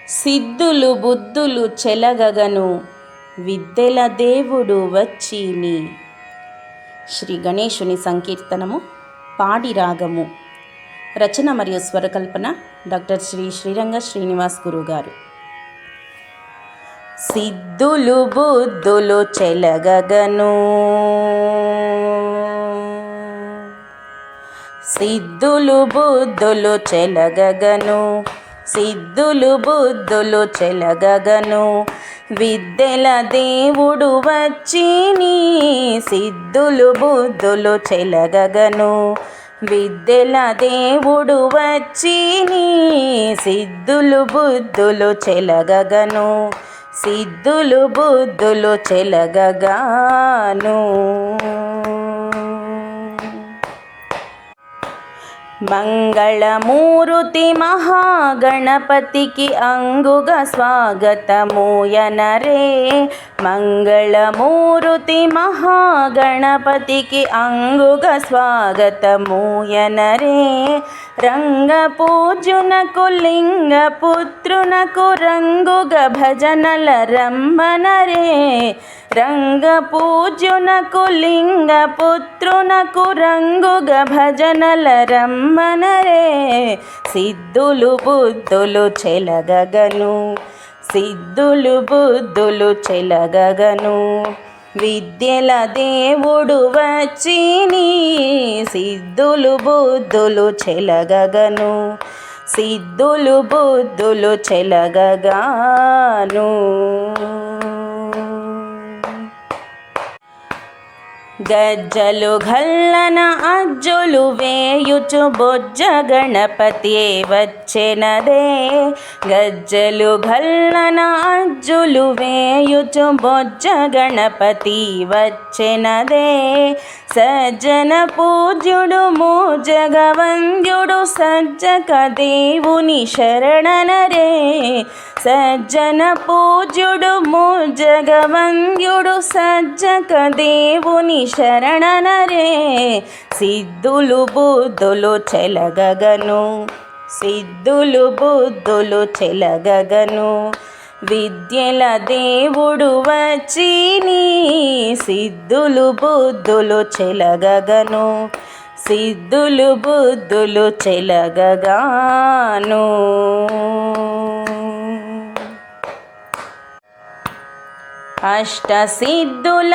సిద్ధులు బుద్ధులు చెలగగను విద్యల దేవుడు వచ్చిని. శ్రీ గణేశుని సంకీర్తనము పాడి రాగము. రచన మరియు స్వరకల్పన డాక్టర్ శ్రీ శ్రీరంగ శ్రీనివాస్ గురుగారు. సిద్ధులు బుద్ధులు చెలగగను, సిద్ధులు బుద్ధులు చెలగగను, సిద్ధులు బుద్ధులు చెలగగను విద్యల దేవుడు వచ్చిని. సిద్ధులు బుద్ధులు చెలగగను విద్యల దేవుడు వచ్చిని. సిద్ధులు బుద్ధులు చెలగగను, సిద్ధులు బుద్ధులు చెలగగాను. మంగళమూర్తి మహాగణపతికి అంగుగా స్వాగతమూయనరే. మంగళమూర్తి మహాగణపతికి అంగుగా స్వాగతమూయనరే. రంగపూజునకు లింగపుత్రునకు రంగుగా భజనల రమ్మనరే. రంగపూజునకు లింగపుత్రునకు రంగుగా భజనల రమ్మనరే. సిద్ధులు బుద్ధులు చెలగగను, సిద్ధులు బుద్ధులు చెలగగను విద్యల దేవుడు వచ్చిని. సిద్ధులు బుద్ధులు చెలగగను, సిద్ధులు బుద్ధులు చెలగగాను. గజ్జలు గల్లన అజ్జులు వేయుచు బొజ్జ గణపతి వచ్చెనదే. గజ్జలు గల్లన అజ్జులు వేయుచు బొజ్జ గణపతి వచ్చెనదే. సజ్జన పూజ్యుడు మూజగవంద్యుడు సజ్జక దేవుని శరణనరే. సజ్జన పూజ్యుడు మూజగవంద్యుడు సజ్జక దేవుని శరణనరే. సిద్ధులు బుద్ధులు చెలగగను, సిద్ధులు బుద్ధులు చెలగగను విద్యల దేవుడు వచ్చిని. సిద్ధులు బుద్ధులు చెలగగను, సిద్ధులు బుద్ధులు చెలగగాను. అష్టసిద్ధుల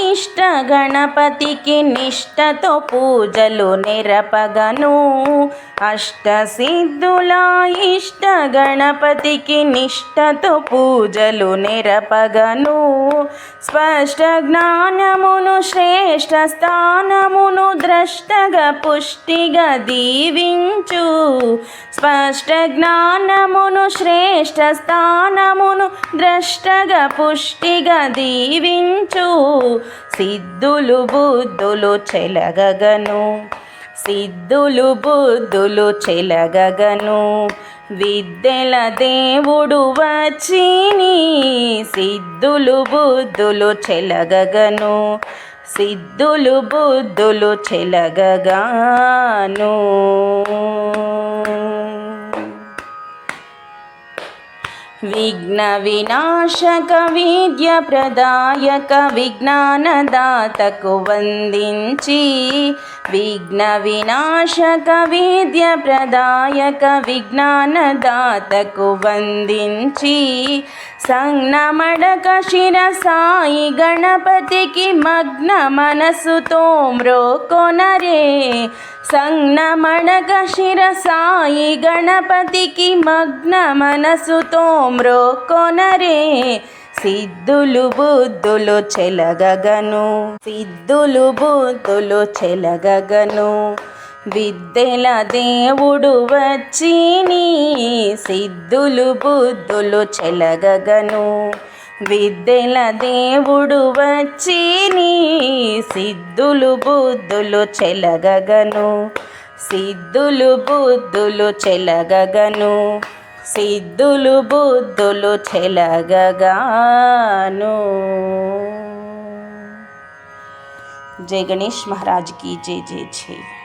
ఇష్ట గణపతికి నిష్టతో పూజలు నెరపగను. అష్టసిద్ధుల ఇష్ట గణపతికి నిష్టతో పూజలు నెరపగను. స్పష్ట జ్ఞానమును శ్రేష్ఠ స్థానమును ద్రష్టగా పుష్టిగా దీవించు. స్పష్ట జ్ఞానమును శ్రేష్ఠ స్థానమును ద్రష్టగా పుష్టిగా దీవించు. సిద్ధులు బుద్ధులు చెలగగను, సిద్ధులు బుద్ధులు చెలగగను విద్యల దేవుడు వచ్చిని. సిద్ధులు బుద్ధులు చెలగగను, సిద్ధులు బుద్ధులు చెలగగాను. విఘ్న వినాశక విద్య ప్రదాయక విజ్ఞానదాతకు వందించి. విఘ్న వినాశక విద్య ప్రదాయక విజ్ఞానదాతకు వందించి. సంజ్ఞమడక శిరసాయి గణపతికి మగ్న మనసుతో మ్రోకొనరే. సంజ్ఞమడక శిరసాయి గణపతికి మగ్న మనసుతో మ్రోకొనరే. సిద్ధులు బుద్ధులు చెలగగను, సిద్ధులు బుద్ధులు చెలగగను విద్యల దేవుడు వచ్చిని. సిద్ధులు బుద్ధులు చెలగగను విద్యల దేవుడు వచ్చిని. సిద్ధులు బుద్ధులు చెలగగను, సిద్ధులు బుద్ధులు చెలగగను సిద్ధులు బుద్ధులు చెలగగాను. जय गणेश महाराज की जय जय जय।